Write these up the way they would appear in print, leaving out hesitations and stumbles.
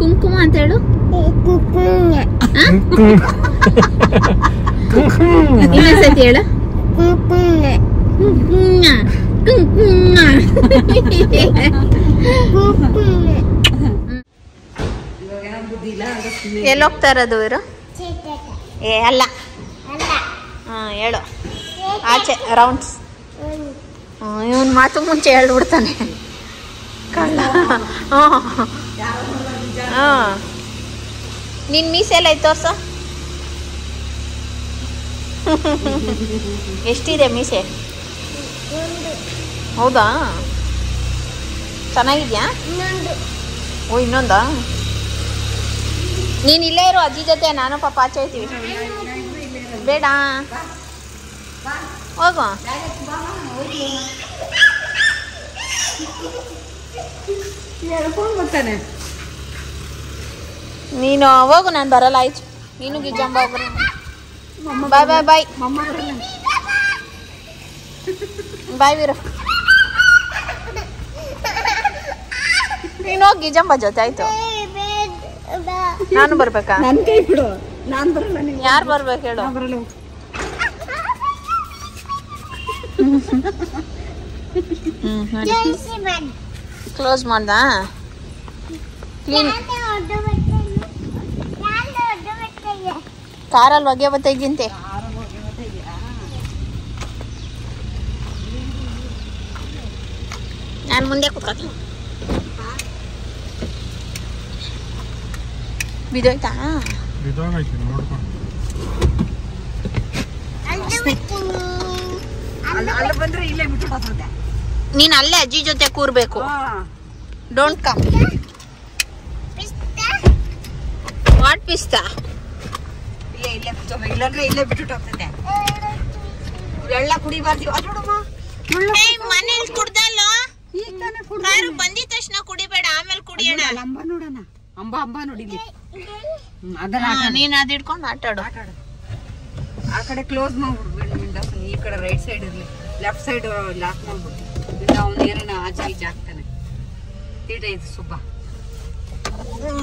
ಕುಂಕುಮ ಅಂತ ಹೇಳು. ಇನ್ನೊಂದ್ಸತಿ ಹೇಳು. ಎಲ್ಲೋಗ್ತಾ ಇರೋದು ಇವರು? ಏ ಅಲ್ಲ, ಹೇಳು ಆಚೆ ರೌಂಡ್ಸ್. ಇವನ್ ಮಾತು ಮುಂಚೆ ಹೇಳ್ಬಿಡ್ತಾನೆ ಕಳ್ಳ. ನಿನ್ ಮೀಸೆ ಎಲ್ಲ ಐತೆ ತೋರ್ಸ. ಎಷ್ಟಿದೆ ಮೀಸೆ? ಹೌದಾ, ಚೆನ್ನಾಗಿದ್ಯಾ? ಓ ಇನ್ನೊಂದಾ? ನೀನ್ ಇಲ್ಲೇ ಇರು ಅಜ್ಜಿ ಜೊತೆ, ನಾನು ಪಾಪ ಆಚೆ ಹೋಗ್ತೀವಿ. ಬೇಡ ಹೋಗು. ನೀನು ಹೋಗು, ನಾನು ಬರಲ್ಲ. ಆಯ್ತು, ನೀನು ಗಿಜ್ಜಂಬ ಹೋಗ್ರಿ. ಬಾಯ್ ಬಾಯ್ ಬಾಯ್ ಬಾಯ್ ವೀರ. ನೀನು ಹೋಗಿ ಗಿಜ್ಜಂಬ ಜೊತೆ. ಆಯ್ತು, ನಾನು ಬರ್ಬೇಕಾ? ನನ್ ಕೈ ಬಿಡು, ನಾನ್ ಬರಲ್ಲ. ಯಾರು ಬರ್ಬೇಕು ಹೇಳು? ಕ್ಲೋಸ್ ಮಾಡ್ದ. ಕ್ಲೀನ್ ಕಾರಲ್ಲಿ ಹೊಗೆ ಬತ್ತೈಗಿಂತೆ. ನಾನು ಮುಂದೆ ಕೂತ್ಕೊತೀನಿ. ಬಿದ್ದೋಯ್ತಾ? ನೀನ್ ಅಲ್ಲೇ ಅಜ್ಜಿ ಜೊತೆ ಕೂರ್ಬೇಕು. Don't come. ವಾಟ್ ಪಿಸ್ತಾ? ಇಲ್ಲೇ ಬಿಟ್ಟು ಹೋಗ್ತದೆ. ಎಳ್ಳ ಕುಡಿಬಾರ್ದು. ಮನೇಲಿ ಕುಡ್ದಲ್ಲ, ಬಂದಿದ ತಕ್ಷಣ ಕುಡಿಬೇಡ, ಆಮೇಲೆ ಕುಡಿಯೋಣ. ಅಂಬ ನೋಡೋಣ. ಅಂಬ ನೋಡಿಲಿ. ನೀನ್ ಅದ್ ಇಟ್ಕೊಂಡು ಆಟಾಡು. ಆ ಕಡೆ ಕ್ಲೋಸ್ ಮಾಡ್ಬಿಡ್ಬೇಕು. ಈ ಕಡೆ ರೈಟ್ ಸೈಡ್ ಇರ್ಲಿ, ಲೆಫ್ಟ್ ಸೈಡ್ ಲಾಕ್ ಮಾಡ್ಬಿಟ್ಟು ಅವ್ನು ಏನೇನ ಆಚೆ ಈಚೆ ಆಗ್ತಾನೆ. ತೀಟ ಇದು ಸುಬ್ಬ.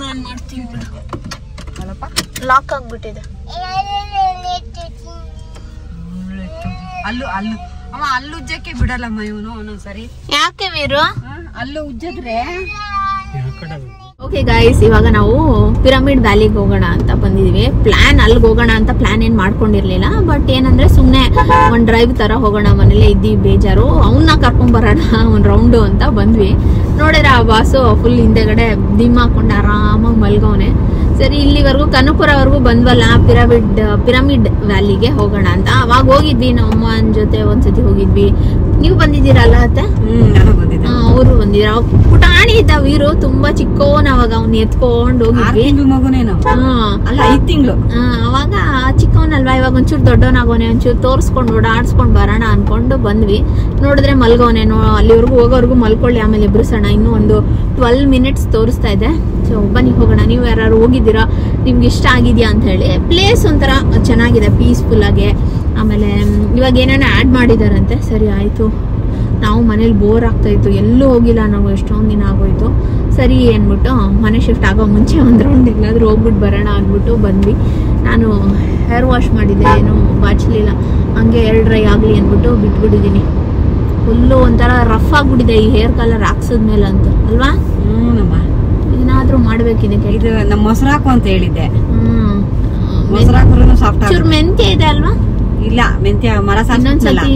ನಾನು ಮಾಡ್ತೀನಿ ಬಿಡು. ಅಲ್ಲಪ್ಪ ಲಾಕ್ ಆಗ್ಬಿಟ್ಟಿದೆ. ಅಲ್ಲು ಅವ ಅಲ್ಲು ಉಜ್ಜಕ್ಕೆ ಬಿಡಲ್ಲಮ್ಮ ಇವನು ಒಂದೊಂದ್ಸರಿ. ಯಾಕೆ ವೀರು? ಅಲ್ಲು ಉಜ್ಜದ್ರೆ. ಓಕೆ ಗೈಸ್, ಇವಾಗ ನಾವು ಪಿರಮಿಡ್ ವ್ಯಾಲಿಗೆ ಹೋಗೋಣ ಅಂತ ಬಂದಿದ್ವಿ. ಪ್ಲಾನ್ ಅಲ್ಲಿಗೆ ಹೋಗೋಣ ಅಂತ ಪ್ಲಾನ್ ಏನ್ ಮಾಡ್ಕೊಂಡಿರ್ಲಿಲ್ಲ. ಬಟ್ ಏನಂದ್ರೆ ಸುಮ್ನೆ ಒಂದ್ ಡ್ರೈವ್ ತರ ಹೋಗೋಣ, ಮನೇಲೆ ಇದ್ದೀವಿ ಬೇಜಾರು, ಅವನ್ನ ಕರ್ಕೊಂಡ್ ಬರೋಣ ಒಂದ್ ರೌಂಡು ಅಂತ ಬಂದ್ವಿ. ನೋಡಿದ್ರೆ ಆ ಬಾಸು ಫುಲ್ ಹಿಂದೆಗಡೆ ದಿಮ್ ಹಾಕೊಂಡು ಆರಾಮಾಗಿ ಮಲ್ಗವನೆ. ಸರಿ, ಇಲ್ಲಿವರೆಗೂ ಕನಕಪುರವರೆಗೂ ಬಂದ್ವಲ್ಲ, ಪಿರಮಿಡ್ ವ್ಯಾಲಿಗೆ ಹೋಗೋಣ ಅಂತ. ಅವಾಗ ಹೋಗಿದ್ವಿ, ನಮ್ಮ ಅಮ್ಮನ ಜೊತೆ ಒಂದ್ಸತಿ ಹೋಗಿದ್ವಿ. ನೀವು ಬಂದಿದ್ದೀರಲ್ಲ ಅತ್ತೆ? ಅವರು ಬಂದಿದ್ರ. ಪುಟಾಣಿ ಇದ್ದ ವೀರು, ತುಂಬಾ ಚಿಕ್ಕೋನ್ ಅವಾಗ. ಅವ್ನ ಎತ್ಕೊಂಡ್ ಹೋಗಿದ್ವಿ. ಅಲ್ಲ 5 ತಿಂಗಳು. ಅವಾಗ ಚಿಕ್ಕವನಲ್ವಾ, ಇವಾಗ ಒಂಚೂರು ದೊಡ್ಡವನಾಗೋನೆ, ಒಂಚೂರು ತೋರ್ಸ್ಕೊಂಡ್ ಓಡಾಡ್ಸ್ಕೊಂಡ್ ಬರೋಣ ಅನ್ಕೊಂಡು ಬಂದ್ವಿ. ನೋಡಿದ್ರೆ ಮಲ್ಗೋನೆ. ಅಲ್ಲಿವರೆಗೂ ಹೋಗೋವರೆಗೂ ಮಲ್ಕೊಳ್ಳಿ, ಆಮೇಲೆ ಎಬ್ರಿಸೋಣ. ಇನ್ನೂ ಒಂದು 12 ಮಿನಿಟ್ಸ್ ತೋರಿಸ್ತಾ ಇದೆ. ಸೊ ಬನ್ನಿ ಹೋಗೋಣ. ನೀವು ಯಾರು ಹೋಗಿದ್ದೀರಾ, ನಿಮ್ಗೆ ಇಷ್ಟ ಆಗಿದ್ಯಾ ಅಂತ ಹೇಳಿ. ಪ್ಲೇಸ್ ಒಂಥರ ಚೆನ್ನಾಗಿದೆ, ಪೀಸ್ಫುಲ್ ಆಗಿ. ಆಮೇಲೆ ಇವಾಗ ಏನೇನೋ ಆ್ಯಡ್ ಮಾಡಿದಾರಂತೆ. ಸರಿ ಆಯ್ತು, ನಾವು ಮನೇಲಿ ಬೋರ್ ಆಗ್ತಾ ಇತ್ತು, ಎಲ್ಲೂ ಹೋಗಿಲ್ಲ ನಾವು, ಎಷ್ಟೊಂದು ದಿನ ಆಗೋಯ್ತು. ಸರಿ ಅಂದ್ಬಿಟ್ಟು ಮನೆ ಶಿಫ್ಟ್ ಆಗೋ ಮುಂಚೆ ಒಂದು ರೌಂಡ್ ಎಲ್ಲಾದ್ರೂ ಹೋಗ್ಬಿಟ್ಟು ಬರೋಣ ಅಂದ್ಬಿಟ್ಟು ಬಂದ್ವಿ. ನಾನು ಹೇರ್ ವಾಶ್ ಮಾಡಿದ್ದೆ, ಏನೂ ಬಾಚಲಿಲ್ಲ, ಹಂಗೆ ಹೇರ್ ಡ್ರೈ ಆಗಲಿ ಅಂದ್ಬಿಟ್ಟು ಬಿಟ್ಬಿಟ್ಟಿದ್ದೀನಿ. ಫುಲ್ಲು ಒಂಥರ ರಫ್ ಆಗ್ಬಿಟ್ಟಿದೆ ಈ ಹೇರ್ ಕಲರ್ ಹಾಕ್ಸಿದ್ಮೇಲೆ ಅಂತ ಅಲ್ವಾ? ಏನಾದ್ರೂ ಮಾಡ್ಬೇಕಿದೆ. ಇದು ನಮ್ಮ ಮೊಸರಾಕು ಅಂತ ಹೇಳಿದ್ದೆ. ಮೊಸರಾಕು ಸಾಫ್ಟ್ ಚೂರು ಮೆಂತ್ಯ ಇದೆ ಅಲ್ವಾ? ಇಲ್ಲ, ಮೆಂತ್ಯ ಮರ. ಇನ್ನೊಂದ್ಸತಿ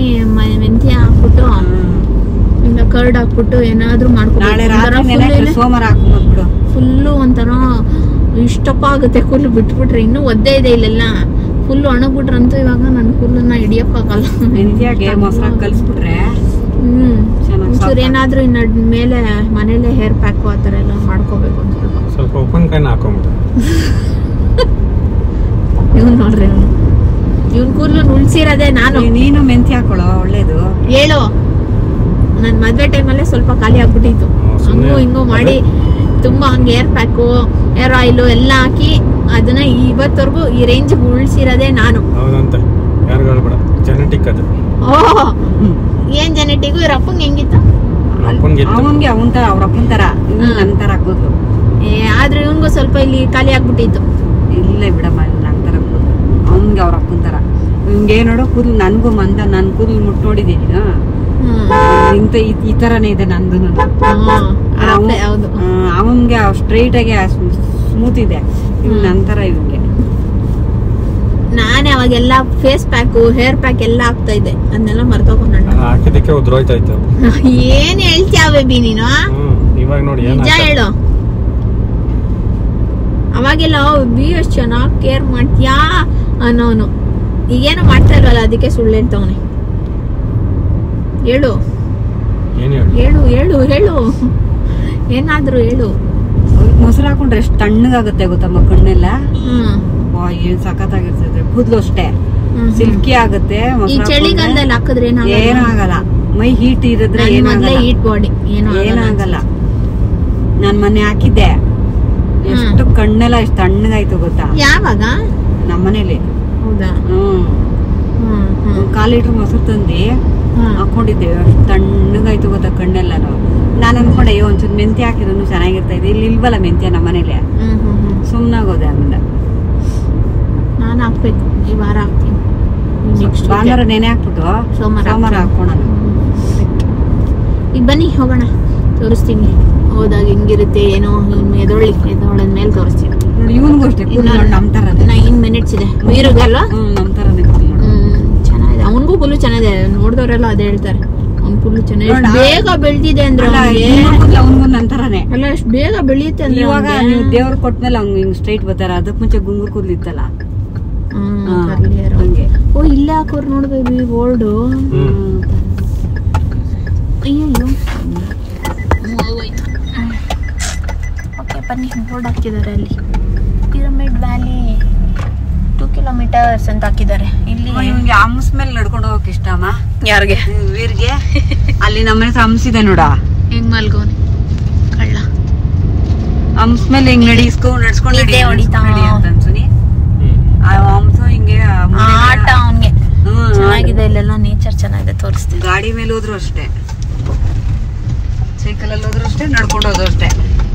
ಮೆಂತ್ಯ ಹಾಕ್ಬಿಟ್ಟು ಇಲ್ಲ ಕರ್ಡ್ ಹಾಕ್ಬಿಟ್ಟು ಏನಾದ್ರೂ ಮಾಡ್ಕೊಂಡು ಸೋಮವಾರ ಹಾಕ್ಬಿಡು. ಫುಲ್ಲು ಒಂಥರ ಇಷ್ಟಪ್ಪ ಆಗುತ್ತೆ ಕೂದಲು. ಬಿಟ್ಬಿಟ್ರೆ ಇನ್ನೂ ಒದ್ದೆ ಇದೆ ಇಲ್ಲೆಲ್ಲ. ಫುಲ್ಲು ಒಣಗ್ಬಿಟ್ರಂತೂ ಇವಾಗ ನನ್ನ ಕೂದಲನ್ನ ಹಿಡಿಯಕ್ಕಾಗಲ್ಲ. ಮೆಂತ್ಯಾಗೆ ಮೊಸರು ಕಲ್ಸ್ಬಿಟ್ರೆ ಒಂಚೂರು ಏನಾದ್ರೂ ಇನ್ನ ಮೇಲೆ ಮನೇಲೆ ಹೇರ್ ಪ್ಯಾಕ್ ಆ ಥರ ಎಲ್ಲ ಮಾಡ್ಕೋಬೇಕು ಅಂತ ಸ್ವಲ್ಪ ಉಪ್ಪಿನಕಾಯಿನ ಹಾಕೊಂಡ್ಬಿಟ್ಟು. ಇವ್ನು ನೋಡ್ರಿ, ಇವ್ನ ಕೂದಲು ಉಳ್ಸಿರೋದೇ ನಾನು. ನೀನು ಮೆಂತ್ಯ ಹಾಕೊಳ್ಳೋ, ಒಳ್ಳೇದು. ಹೇಳು, ನನ್ ಮದ್ವೆ ಟೈಮಲ್ಲೇ ಸ್ವಲ್ಪ ಖಾಲಿ ಆಗ್ಬಿಟ್ಟಿತ್ತು. ಹಂಗೂ ಹಿಂಗೂ ಮಾಡಿ ತುಂಬಾ ಹಂಗೆ ಹೇರ್ ಪ್ಯಾಕು, ಹೇರ್ ಆಯಿಲು ಎಲ್ಲ ಹಾಕಿ ಅದನ್ನ ಇವತ್ತವರೆಗೂ ಈ ರೇಂಜ್ ಉಳ್ಸಿರೋದೇ ನಾನು. ಜೆನೆಟಿಕ್ ಅದು. ಓಹ್, ಏನ್ ಜೆನೆಟಿಕ್? ಇವ್ರ ಅಪ್ಪಂಗೆ ಹೆಂಗಿತ್ತು? ಅವನ್ಗೆ ಅವ್ರ ಅಪ್ಪನ ತರ, ನಂತರ ಕೂದಲು ಆದ್ರೆ ಇವನ್ಗೂ ಸ್ವಲ್ಪ ಇಲ್ಲಿ ಖಾಲಿ ಆಗ್ಬಿಟ್ಟಿತ್ತು. ಇಲ್ಲ ಬಿಡಮ್ಮ, ನನ್ ತರ ಕೂದಲು ಅವ್ನ್ಗೆ ಅವ್ರ ಅಪ್ಪನ ತರ. ಹಿಂಗೆ ನೋಡೋ ಕೂದಲು ನನ್ಗೂ ನನ್ ಕೂದಲು ಮುಟ್ ನೋಡಿದೀನಿ ಇಂತ ಈ ತರನೇ ಇದೆ ನಂದು. ಅವನ್ಗೆ ಸ್ಟ್ರೈಟ್ ಆಗಿ ಸ್ಮೂತ್ ಇದೆ, ನನ್ ತರ ಇವನ್ಗೆ. ನಾನೇ ಅವಾಗೆಲ್ಲ ಫೇಸ್ ಪ್ಯಾಕ್ ಹೇರ್ ಪ್ಯಾಕ್ ಎಲ್ಲ ಹಾಕ್ತಾ ಇದ್ದೆ, ಅದನ್ನೆಲ್ಲ ಮರ್ತೋಕೊಂಡ. ಏನ್ ಹೇಳ್ತೀಯ ಬೇಬಿ ನೀನು? ನಿಜ ಹೇಳು. ಅವಾಗೆಲ್ಲ ಬಿ ಎಷ್ಟು ಚೆನ್ನಾಗಿ ಕೇರ್ ಮಾಡ್ತೀಯಾ ಅನ್ನೋನು, ಈಗೇನು ಮಾಡ್ತಾ ಇಲ್ವಲ್ಲ, ಅದಕ್ಕೆ ಸುಳ್ಳು ಹೇಳ್ತವನೆ. ಹೇಳು ಹೇಳು ಹೇಳು ಹೇಳು, ಏನಾದ್ರು ಹೇಳು. ಮೊಸರು ಹಾಕೊಂಡ್ರೆ ಎಷ್ಟು ತಣ್ಣಗಾಗುತ್ತೆ ಗೊತ್ತಮ್ಮ ಕಣ್ಣೆಲ್ಲ. ಏನ್ ಸಖತ್ತಾಗಿರ್ತದೆ. ಕೂದಲು ಅಷ್ಟೇ ಸಿಲ್ಕಿ ಆಗುತ್ತೆ. ಈ ಚಳಿಗಾಲದಲ್ಲಿ ಹಾಕಿದ್ರೆ ಏನಾಗಲ್ಲ, ಮೈ ಹೀಟ್ ಇರಿದ್ರೆ ಹೀಟ್ ಬಾಡಿ ಏನಾಗಲ್ಲ. ನಾನ್ ಮೊನ್ನೆ ಹಾಕಿದ್ದೆ, ಎಷ್ಟು ಕಣ್ಣೆಲ್ಲ ಎಷ್ಟು ತಣ್ಣಗಾಯ್ತು ಗೊತ್ತಾ? ಯಾವಾಗ? ನಮ್ಮನೇಲಿ. ಹೌದಾ? 1/4 ಲೀಟರ್ ಮೊಸರು ತಂದಿ ಹಾಕೊಂಡಿದ್ದೆ, ಅಷ್ಟು ತಣ್ಣಗಾಯ್ತು ಗೊತ್ತಾ ಕಣ್ಣೆಲ್ಲ. ನಾನು ಅನ್ಕೊಂಡೆ ಒಂಚೂರು ಮೆಂತ್ಯ ಹಾಕಿದ್ರು ಚೆನ್ನಾಗಿರ್ತಾ ಇದೆ. ಇಲ್ಲಿ ಇಲ್ವಲ್ಲ ಮೆಂತ್ಯ ನಮ್ಮನೇಲಿ, ಸುಮ್ನಾಗೋದೆ. ಆಮೇಲೆ ನಾನು ಹಾಕ್ಬೇಕು, ಈ ವಾರ ಹಾಕ್ತೀನಿ. ಭಾನುವಾರ ನೆನೆ ಹಾಕ್ಬಿಟ್ಟು ಸೋಮವಾರ ಹಾಕೋಣ. ಈಗ ಬನ್ನಿ ಹೋಗೋಣ, ತೋರಿಸ್ತೀನಿ ಹೋದಾಗ ಹೆಂಗಿರುತ್ತೆ ಏನೋ. ಎದೊಳದ್ಮೇಲೆ ತೋರಿಸ್ತೀನಿ. ಇವನ್ಗೂ ಅಷ್ಟೇ ನಮ್ ತರ 9 ಮಿನಿಟ್ಸ್ ಇದೆ. ವೀರಿಗಲ್ವಾ? ನಮ್ ತರನೇ ಚೆನ್ನಾಗಿದೆ. ಅವನ್ಗೂ ಫುಲ್ಲು ಚೆನ್ನಾಗಿದೆ, ನೋಡಿದವರೆಲ್ಲ ಅದೇ ಹೇಳ್ತಾರೆ. ಅವ್ನ್ ಫುಲ್ಲು ಚೆನ್ನಾಗಿದೆ, ಬೇಗ ಬೆಳ್ದಿದೆ ಅಂದ್ರೆ. ಅವನ್ಗೂ ನಂತರನೇ ಅಲ್ಲ, ಎಷ್ಟು ಬೇಗ ಬೆಳೆಯುತ್ತೆ ಅಂದ್ರೆ. ಇವಾಗ ನೀವು ದೇವ್ರು ಕೊಟ್ಮೇಲೆ ಅವ್ನ್ ಹಿಂಗ್ ಸ್ಟ್ರೈಟ್ ಬರ್ತಾರ. ಅದಕ್ ಮುಂಚೆ ಗುಂಗುರ್ ಕೂದ್ಲಿತ್ತಲ್ಲ. ಓ, ಇಲ್ಲೇ ಹಾಕೋರು ನೋಡ್ಬೇಬಿ ಬೋರ್ಡು. ಅಯ್ಯೋ, ಓಕೆ ಬನ್ನಿ, ಬೋರ್ಡ್ ಹಾಕಿದ್ದಾರೆ ಅಲ್ಲಿ. ಪಿರಮಿಡ್ ವ್ಯಾಲಿ 2 ಕಿಲೋಮೀಟರ್ಸ್ ಅಂತ ಹಾಕಿದ್ದಾರೆ ಇಲ್ಲಿ. ಇವ್ನಿಗೆ ಹಂಸ್ ಮೇಲೆ ನಡ್ಕೊಂಡು ಹೋಗಕ್ ಇಷ್ಟಮ್ಮ. ಯಾರಿಗೆ? ವೀರ್ಗೆ. ಅಲ್ಲಿ ನಮ್ಮನೆ ಹಂಸ್ ಇದೆ ನೋಡ, ಹೆಂಗ್ ಮಲ್ಗೋನ್ ಕಳ್ಳ. ಹಂಸ್ ಮೇಲೆ ಹಿಂಗ್ ನಡ್ಸ್ಕೊಂಡು ಅನ್ಸುನಿ. ಹಂಸು ಹಿಂಗೆ ಆಟ ಅವನ್ಗೆ ಚೆನ್ನಾಗಿದೆ. ಇಲ್ಲೆಲ್ಲ ನೇಚರ್ ಚೆನ್ನಾಗಿದೆ, ತೋರಿಸ್ತೀನಿ. ಗಾಡಿ ಮೇಲೆ ಹೋದ್ರು ಅಷ್ಟೇ, ಸೈಕಲ್ ಅಲ್ಲಿ ಹೋದ್ರು ಅಷ್ಟೇ, ನಡ್ಕೊಂಡು ಹೋದ್ರು ಅಷ್ಟೇ.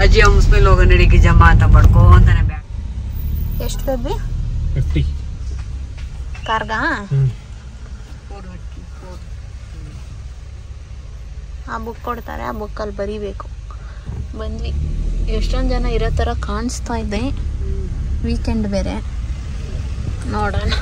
ಅಜ್ಜಿ ಹಂಸ್ ಮೇಲೆ ಹೋಗೋ ನಡಿಗೆ ಜಮ್ಮ ಅಂತ ಮಾಡ್ಕೋ ಅಂತಾನೆ ಬ್ಯಾಗ್. ಎಷ್ಟು ಬೇಬಿ? 50 ಕಾರ್ಗಾ? ಆ ಬುಕ್ ಕೊಡ್ತಾರೆ, ಆ ಬುಕ್ಕಲ್ಲಿ ಬರೀಬೇಕು. ಬಂದ್ವಿ. ಎಷ್ಟೊಂದು ಜನ ಇರೋ ಥರ ಕಾಣಿಸ್ತಾ ಇದೆ. ವೀಕೆಂಡ್ ಬೇರೆ, ನೋಡೋಣ.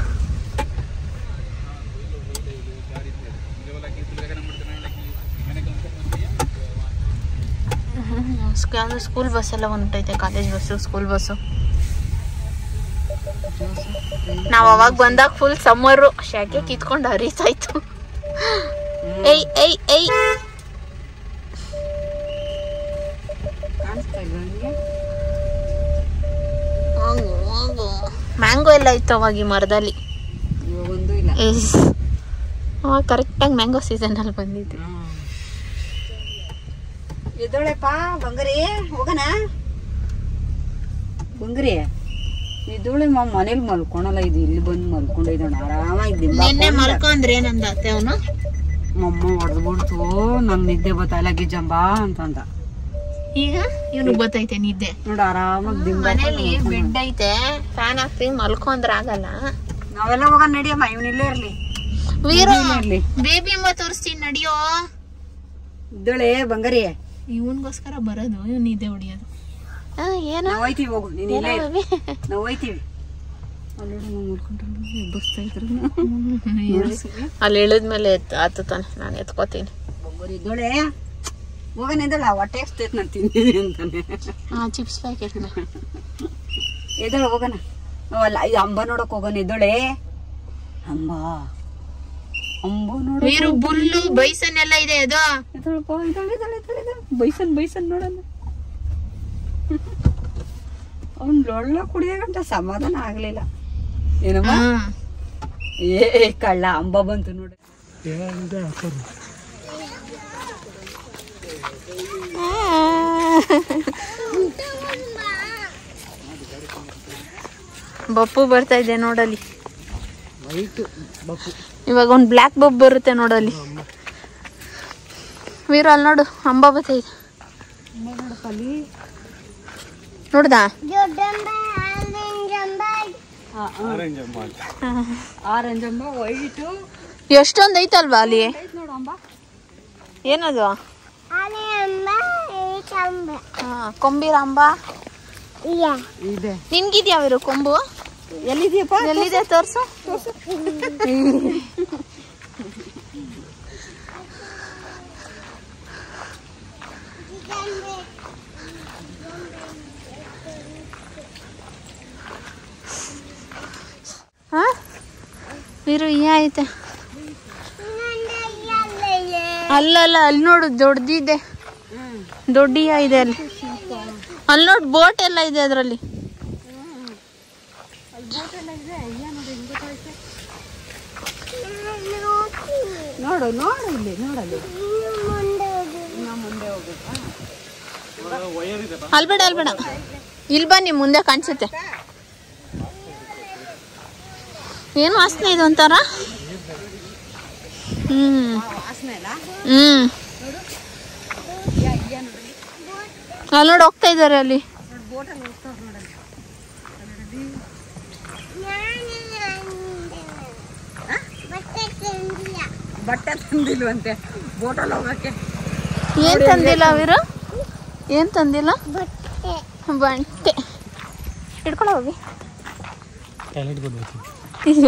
ಸ್ಕೂಲ್ ಬಸ್ ಎಲ್ಲ ಹೊಂಟೈತೆ, ಕಾಲೇಜ್ ಬಸ್ಸು, ಸ್ಕೂಲ್ ಬಸ್ಸು. ನಾವ್ ಅವಾಗ ಬಂದಾಗ ಫುಲ್ ಸಮ್ಮರು, ಶಾಕೆ ಕಿತ್ಕೊಂಡು ಹರಿತಾಯ್ತು. ಏಯ್ ಏಯ್ ಏಯ್, ಮ್ಯಾಂಗೋ ಎಲ್ಲ ಇತ್ತು ಅವಾಗ ಈ ಮರದಲ್ಲಿ. ಅವಾಗ ಕರೆಕ್ಟಾಗಿ ಮ್ಯಾಂಗೋ ಸೀಸನ್ ಅಲ್ಲಿ ಬಂದಿದ್ದು. ಎದ್ದೊಳೆಪ್ಪ ಬಂಗಾರಿ, ಹೋಗಣ ಬಂಗಾರಿ. ಇದೊಳೆ ಮನೇಲಿ ಮಲ್ಕೊಳಲ್ಲ, ಇದು ಇಲ್ಲಿ ಬಂದು ಮಲ್ಕೊಂಡಿದ್ದಾನ ಆರಾಮಾಗಿ. ನಿನ್ನೆ ಮಲ್ಕೊಂಡ್ರೆ ನಂದ ಅತ್ತೆ ಅವನು ಮಮ್ಮ ಹೊಡೆದ್ಬಿಡ್ತು, ನಂಗ್ ನಿದ್ದೆ ಬತ್ತಾಯಿಲ್ಲ ಗಿಜ್ಜಂಬಾ ಅಂತಂದ. ಈಗ ಇವ್ನಿಗೆ ಗೊತ್ತೈತೆ ನಿದ್ದೆ. ನೋಡು ಆರಾಮಾಗಿ ಮನೇಲಿ ಬೆಡ್ ಐತೆ, ಫ್ಯಾನ್ ಹಾಕ್ತೀವಿ, ಮಲ್ಕೊಂಡ್ರೆ ಆಗಲ್ಲ. ನಾವೆಲ್ಲ ಹೋಗೋಣ ನಡಿಯಮ್ಮ, ಇವನ್ ಇಲ್ಲೇ ಇರ್ಲಿ. ವೀರು ಬೇಬಿ ಅಮ್ಮ ತೋರಿಸ್ತೀನಿ, ನಡಿಯೋ. ಇದ್ದೊಳೆ ಬಂಗಾರಿ, ಇವನ್ಗೋಸ್ಕರ ಬರೋದು, ಇವ್ನ ನಿದ್ದೆ ಹೊಡಿಯೋದು. ಏನೋ ಹೋಯ್ತೀವಿ, ಹೋಗು ನೀನ್ ಇಲ್ಲೇ, ನಾವು ಹೋಯ್ತೀವಿ. ಅಲ್ಲಿ ಇಳಿದ್ಮೇಲೆ ಆತಾನೆ, ನಾನು ಎತ್ಕೋತೀನಿ. ಇದ್ದೊಳೆ ಹೋಗೋಣ, ಎದ್ದಳ ಹೊಟ್ಟೆ ಎಷ್ಟೈತೆ ನಾನು ತಿಂತೀನಿ ಅಂತಾನೆ. ಚಿಪ್ಸ್ ಪ್ಯಾಕೆಟ್ ಎದ್ದಳ ಹೋಗೋಣ. ಅಲ್ಲ ಇದು ಅಂಬ ನೋಡಕ್ ಹೋಗೋಣ. ಎದ್ದೊಳೆ ಅಂಬ, ಅಂಬ ನೋಡ. ವೀರು ಬುಲ್ಲು ಬೈಸನ್ ಎಲ್ಲ ಇದೆ. ಅದು ಬೈಸನ್ ನೋಡೋಣ. ಅವ್ನ್ ಲೊಳ್ಳ ಕುಡಿಯ ಗಂಟ ಸಮಾಧಾನ ಆಗ್ಲಿಲ್ಲ. ಏನಮ್ಮ ಏ ಕಳ್ಳ, ಅಂಬ ಬಂತು ನೋಡ. ಬಪ್ಪು ಬರ್ತಾ ಇದೆ ನೋಡಲಿ. ಇವಾಗ ಒಂದು ಬ್ಲ್ಯಾಕ್ ಬಬ್ ಬರುತ್ತೆ ನೋಡಲಿ. ವೀರು ಅಲ್ಲಿ ನೋಡು, ಅಂಬ ಬರ್ತಾ ಇದೆ. ನೋಡ್ದಾ? ಆರೆಂಜ್ ಅಂಬ ವೈಟು ಎಷ್ಟೊಂದು ಐತಲ್ವಾ ಅಲ್ಲಿ? ನೋಡಂಬ ಏನದು? ಕೊಂಬಿರಾಂಬ ಇದೆ. ನಿನ್ಗಿದ್ಯಾವಿರು ಕೊಂಬು? ಎಲ್ಲಿದೆಯಪ್ಪ? ಎಲ್ಲಿದೆ ತೋರ್ಸು. ಹಾ ಇರು ಐತೆ ಅಲ್ಲಲ್ಲ ಅಲ್ಲಿ ನೋಡು ದೊಡ್ಡದಿದೆ, ದೊಡ್ಡ ಇದೆ ಅಲ್ಲಿ. ಅಲ್ಲಿ ನೋಡು ಬೋಟ್ ಎಲ್ಲ ಇದೆ ಅದರಲ್ಲಿ. ನೋಡು ನೋಡು ಇಲ್ಲಿ ನೋಡಲ್ಲಿ ಮುಂದೆ ಹೋಗ್ಬೇಕಾ? ಅಲ್ಬೇಡ ಅಲ್ಬೇಡ, ಇಲ್ಲಿ ಬನ್ನಿ ಮುಂದೆ ಕಾಣಿಸುತ್ತೆ. ಏನು ವಾಸನೆ ಇದು ಒಂಥರ? ಅಲ್ಲಿ ನೋಡಿ ಹೋಗ್ತಾ ಇದ್ದಾರೆ ಅಲ್ಲಿ. ಬಟ್ಟೆ ತಂದಿಲ್ವಂತೆ ಬೋಟಲ್ಲಿ ಹೋಗಕ್ಕೆ. ಏನ್ ತಂದಿಲ್ಲ ಅವರು? ಏನ್ ತಂದಿಲ್ಲ? ಬಟ್ಟೆ ಹಿಡ್ಕೊಳ್ಳೋ ಹೋಗಿ.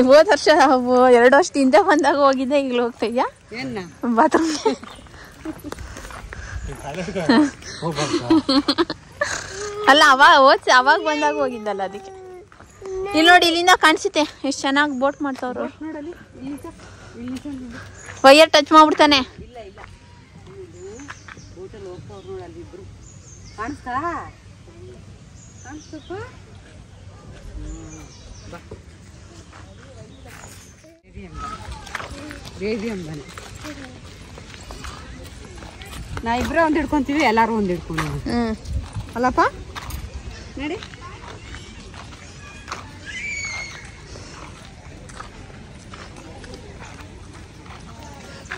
ಹೋದ ವರ್ಷ 2 ವರ್ಷದ ಹಿಂದೆ ಬಂದಾಗ ಹೋಗಿದ್ದೆ, ಈಗಲೂ ಹೋಗ್ತಾ ಇದೆಯಾ ಬಾತ್ರೂಮ್? ಅಲ್ಲ ಅವಾಗ ಬಂದಾಗ ಹೋಗಿದ್ದಲ್ಲ ಅದಕ್ಕೆ. ಇಲ್ಲಿ ನೋಡಿ, ಇಲ್ಲಿಂದ ಕಾಣಿಸುತ್ತೆ ಎಷ್ಟು ಚೆನ್ನಾಗಿ ಬೋಟ್ ಮಾಡ್ತಾವ್ರು. ವೈಯರ್ ಟಚ್ ಮಾಡ್ಬಿಡ್ತಾನೆ. ಬೇಬಿ ಅಂಬನೆ. ನಾ ಇಬ್ಬರೇ ಒಂದು ಹಿಡ್ಕೊಂತೀವಿ, ಎಲ್ಲಾರು ಒಂದು ಹಿಡ್ಕೊಂಡು ಅಲ್ಲಪ್ಪ ನೋಡಿ.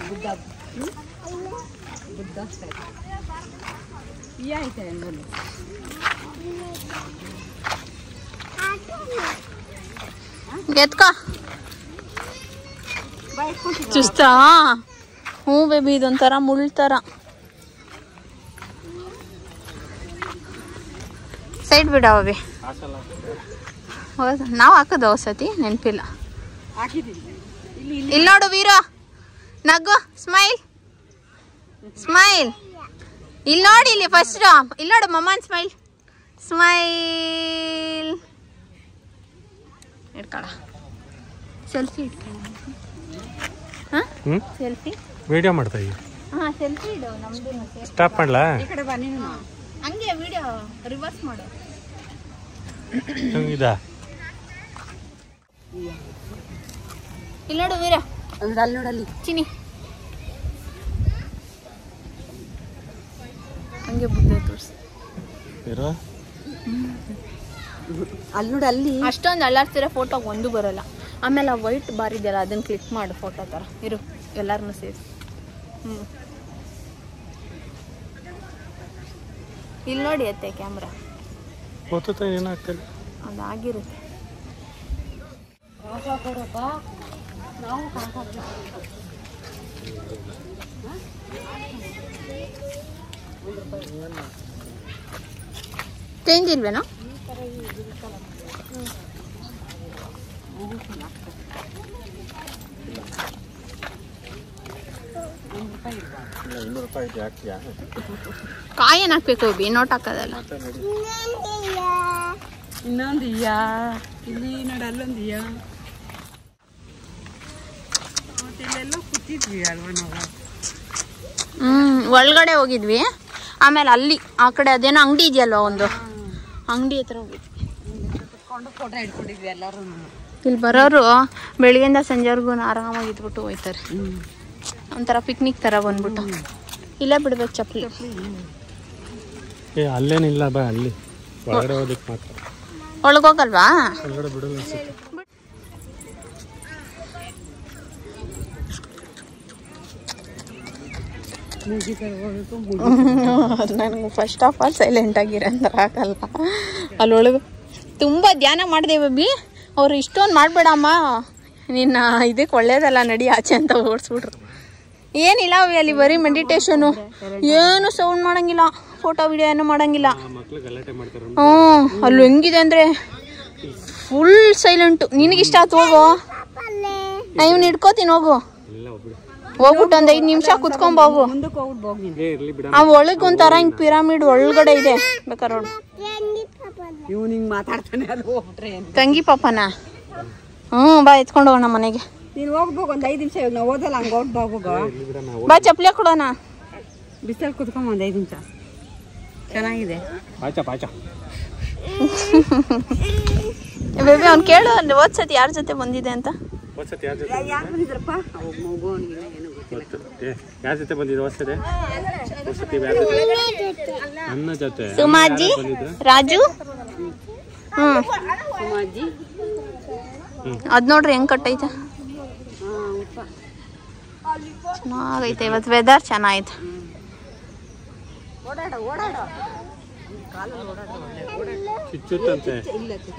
ಬುದ್ಧ ಐತೆ ಎತ್ಕೋ ಚುಸ್ತಾ. ಹ್ಞೂ ಬೇಬಿ, ಇದೊಂಥರ ಮುಳ್ಳು ಥರ. ಸೈಡ್ ಬಿಡ ಬೇಬಿ. ಹೌದು, ನಾವು ಹಾಕೋದು ಸತಿ ನೆನಪಿಲ್ಲ. ಇಲ್ಲಿ ನೋಡು ವೀರು, ನಗು, ಸ್ಮೈಲ್ ಸ್ಮೈಲ್. ಇಲ್ಲಿ ನೋಡಿ, ಇಲ್ಲಿ ಫಸ್ಟ್ ಇಲ್ಲಿ ನೋಡು ಮಮ್ಮನ್ ಸ್ಮೈಲ್ ಸ್ಮೈಲ್. ಇಟ್ಕೊಳ ಸೆಲ್ಫಿ ಇಟ್ಕೊಳ್ಳ. ಸೆಲ್ಫಿ ವಿಡಿಯೋ ಮಾಡ್ತಾ ಇದೀವಿ. ಹಾ ಸೆಲ್ಫಿ ಇಡು. ನಮ್ದು ಸ್ಟಾಪ್ ಮಾಡ್ಲಾ? ಈ ಕಡೆ ಬನ್ನಿ. ಹಂಗೆ ವಿಡಿಯೋ ರಿವರ್ಸ್ ಮಾಡು. ಇದಾ ಇಲ್ಲಿ ನೋಡು ವೀರ, ಅಲ್ಲಿ ನೋಡಲ್ಲಿ ಚಿನಿ ಹಂಗೆ ಬುದ್ಧ ತೋರಿಸಿ. ಅಲ್ಲಿ ನೋಡಿ, ಅಲ್ಲಿ ಅಷ್ಟೊಂದು ಅಲ್ಲಾಡ್ತಿರೋ ಫೋಟೋ ಒಂದು ಬರೋಲ್ಲ. ಆಮೇಲೆ ಆ ವೈಟ್ ಬಾರ್ ಇದೆಯಲ್ಲ, ಅದನ್ನ ಕ್ಲಿಕ್ ಮಾಡು ಫೋಟೋ ಥರ ಇರು, ಎಲ್ಲರನ್ನೂ ಸೇರಿಸಿ. ಇಲ್ಲಿ ನೋಡಿ ಅತ್ತೆ ಕ್ಯಾಮ್ರಾ ಏನಾಗ್ತದೆ ಅದಾಗಿರುತ್ತೆ. ಚೇಂಜ್ ಇಲ್ವೇನೋ? ಕಾಯನ್ ಹಾಕ್ಬೇಕು ಬಿ, ನೋಟ್ ಹಾಕೋದಲ್ಲ. ಇನ್ನೊಂದು ಇಲ್ಲಿ ನೋಡಿ, ಅಲ್ಲೊಂದು ಇಲ್ಲೆಲ್ಲ ಕೂತಿದ್ವಿ ಅಲ್ವಾ ನಾವು. ಒಳಗಡೆ ಹೋಗಿದ್ವಿ. ಆಮೇಲೆ ಅಲ್ಲಿ ಆ ಕಡೆ ಅದೇನೋ ಅಂಗಡಿ ಇದೆಯಲ್ವ, ಒಂದು ಅಂಗಡಿ ಹತ್ರ ಹೋಗಿದ್ವಿ. ಫೋಟೋ ಇಟ್ಕೊಂಡಿದ್ವಿ ಎಲ್ಲರೂ. ಇಲ್ಲಿ ಬರೋರು ಬೆಳಗ್ಗೆಯಿಂದ ಸಂಜೆವರೆಗೂ ಆರಾಮಾಗಿ ಇದ್ಬಿಟ್ಟು ಹೋಯ್ತಾರೆ. ಒಂಥರ ಪಿಕ್ನಿಕ್ ಥರ ಬಂದ್ಬಿಟ್ಟು ಇಲ್ಲೇ ಬಿಡ್ಬೇಕು ಚಪ್ಪಲಿ. ಅಲ್ಲೇನಿಲ್ಲ ಬಾ, ಅಲ್ಲಿ ಒಳಗಡೆ ಹೋದಕ್ಕೆ ಮಾತ್ರ. ಒಳಗೋಗಲ್ವಾ? ಒಳಗಡೆ ಬಿಡಲ್ಲ ಅನ್ಸುತ್ತೆ. ನನಗೆ ಫಸ್ಟ್ ಆಫ್ ಆಲ್ ಸೈಲೆಂಟ್ ಆಗಿರಂದ್ರೆ ಆಗಲ್ಲ. ಅಲ್ಲೊಳಗೆ ತುಂಬ ಧ್ಯಾನ ಮಾಡಿದೆ ಬೇಬಿ. ಅವ್ರು ಇಷ್ಟೊಂದು ಮಾಡಬೇಡಮ್ಮ, ನಿನ್ನ ಇದಕ್ಕೆ ಒಳ್ಳೇದಲ್ಲ, ನಡಿ ಆಚೆ ಅಂತ ಓಡಿಸ್ಬಿಟ್ರು. ಏನಿಲ್ಲ ಅವಿ, ಅಲ್ಲಿ ಬರೀ ಮೆಡಿಟೇಷನು, ಏನು ಸೌಂಡ್ ಮಾಡಂಗಿಲ್ಲ, ಫೋಟೋ ವಿಡಿಯೋ ಏನು ಮಾಡಂಗಿಲ್ಲ. ಹ್ಞೂ, ಅಲ್ಲಿ ಹೆಂಗಿದೆ ಅಂದರೆ ಫುಲ್ ಸೈಲೆಂಟು. ನಿನಗಿಷ್ಟ ಆಯ್ತು, ಹೋಗು, ನಾ ಇವ್ನು ಹಿಡ್ಕೋತೀನಿ, ಹೋಗು. ಹೋಗ್ಬಿಟ್ಟು ಒಂದು 5 ನಿಮಿಷ ಕುತ್ಕೊಂಬೋಗು. ಆ ಒಳಗೆ ಒಂಥರ ಹಿಂಗೆ ಪಿರಾಮಿಡ್ ಒಳಗಡೆ ಇದೆ, ಬೇಕಾದ್ರೆ ನೋಡು. ತಂಗಿ ಪಾಪನ? ಹ್ಞೂ, ಬಾ ಎತ್ಕೊಂಡು ಹೋಗೋಣ ಮನೆಗೆ. ನೀನು ಹೋಗ್ಬೇಕು ಒಂದು 5 ನಿಮಿಷ. ನಾವು ಓದಲ್ಲ, ಹಂಗೆ ಹೋಗ್ಬೇಕು. ಬಾ ಚಪ್ಪಲಿ ಕೊಡೋಣ. ಬಿಸಿಲಲ್ಲಿ ಕುತ್ಕೊಂಬ ಒಂದು 5 ನಿಮಿಷ. ಚೆನ್ನಾಗಿದೆ. ಬೇಬಿ ಅವ್ನು ಕೇಳು, ಅಲ್ಲಿ ಓದ್ಸತಿ ಯಾರ ಜೊತೆ ಬಂದಿದೆ ಅಂತ. ಯಾರು ಬಂದಿದ್ರಪ್ಪ? ಯಾರ ಜೊತೆ ಬಂದಿದೆ? ನನ್ನ ಜೊತೆ ಸುಮಾಜಿ, ರಾಜು. ಸುಮಾಜಿ ಅದ್ ನೋಡ್ರಿ ಹೆಂಗ್ ಕಟ್ಟೈತೆ, ಚೆನ್ನಾಗೈತೆ. ಇವತ್ತು ವೆದರ್ ಚೆನ್ನಾಗೈತೆ.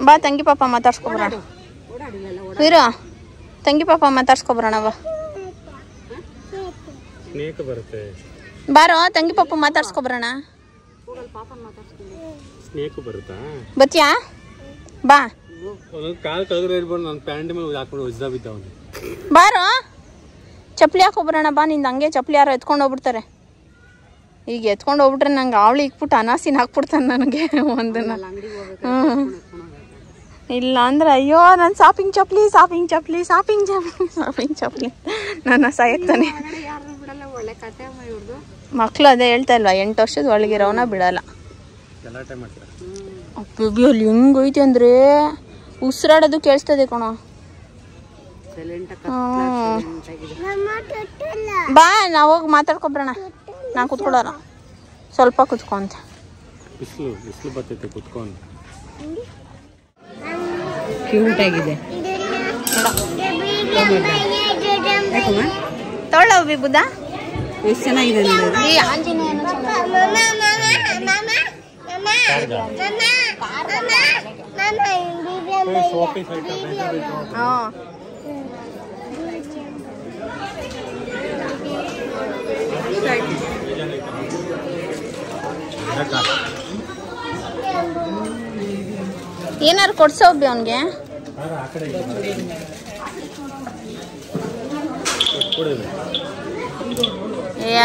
ಬಾ ತಂಗಿ ಪಾಪ ಮಾತಾಡ್ಸ್ಕೊಬರೋಣ. ವೀರ, ತಂಗಿ ಪಾಪ ಮಾತಾಡ್ಸ್ಕೊಬರೋಣ. ಬಾ ಬಾರೋ, ತಂಗಿ ಪಾಪ ಮಾತಾಡ್ಸ್ಕೊಬರೋಣ. ಬತ್ತೀಯಾ? ಬಾ ಬಾರೋ, ಚಪ್ಪಲಿ ಹಾಕೊಬರೋಣ. ಬಾ, ನಿಂದ ಹಂಗೆ ಚಪ್ಪಲಿ ಯಾರೋ ಎತ್ಕೊಂಡು ಹೋಗ್ಬಿಡ್ತಾರೆ. ಈಗ ಎತ್ಕೊಂಡು ಹೋಗ್ಬಿಟ್ರೆ ನಂಗೆ ಅವಳು ಇಕ್ಬಿಟ್ಟು ಅನಾಸಿನ ಹಾಕ್ಬಿಡ್ತಾನೆ ನನಗೆ ಒಂದನ್ನ. ಇಲ್ಲ ಅಂದ್ರೆ ಅಯ್ಯೋ, ನಾನು ಶಾಪಿಂಗ್ ಚಪ್ಪಲಿ ನನ್ನ ಸಾಯ್ತಾನೆ. ಮಕ್ಳು ಅದೇ ಹೇಳ್ತಾ ಇಲ್ವಾ, 8 ವರ್ಷದ ಒಳಗಿರೋನ ಬಿಡಲ್ಲ. ಬೇಬಿ ಅಲ್ಲಿ ಹೆಂಗೈತೆ ಅಂದ್ರೆ ಉಸಿರಾಡೋದು ಕೇಳಿಸ್ತದೆ ಕಣೋ. ಬಾ, ನಾವು ಹೋಗಿ ಮಾತಾಡ್ಕೊಬ್ರಣ. ನಾ ಕುತ್ಕೊಳ್ಳೋಣ, ಸ್ವಲ್ಪ ಕುತ್ಕೊಂತ. ಕ್ಯೂಟ್ ಆಗಿದೆ. ತೊಳ್ಳ ಹೋಗಿ ಬುದ್ಧ, ಎಷ್ಟು ಚೆನ್ನಾಗಿದೆ ನೋಡಿ. ಈ ಆಂಜನೇಯನ ಏನಾರು ಕೊಡ್ಸೋ ಒಬ್ಬಿ ಅವನ್ಗೆ.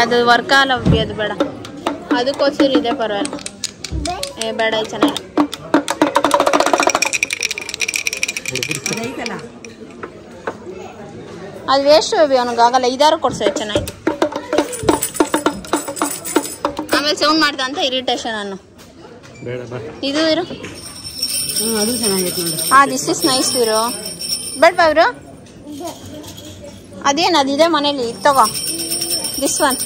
ಅದು ವರ್ಕ್ ಆಗಲ್ಲ ಒಬ್ಬಿ, ಅದು ಬೇಡ. ಅದಕ್ಕೋಸ್ಕರ ಇದೆ, ಪರವಾಗಿಲ್ಲ. ಬೇಡ, ಚೆನ್ನಾಗಿ. ಅದು ವೇಸ್ಟ್ ಬೇಬಿ, ಅವನಿಗಾಗಲ್ಲ. 5-6 ಕೊಡ್ಸೋ, ಚೆನ್ನಾಗಿ. ಆಮೇಲೆ ಸೌಂಡ್ ಮಾಡ್ದ ಅಂತ ಇರಿಟೇಷನ್ ಅನ್ನು. ಇದು ಇರು, ಅದು ಚೆನ್ನಾಗೈತೆ ನೋಡಿ. ದಿಸ್ ಇಸ್ ನೈಸ್ ಇರು. ಬೇಡವಾ ಇವರು? ಅದೇನು ಅದಿದೆ ಮನೇಲಿ, ತಗೋ. ದಿಸ್ ಒನ್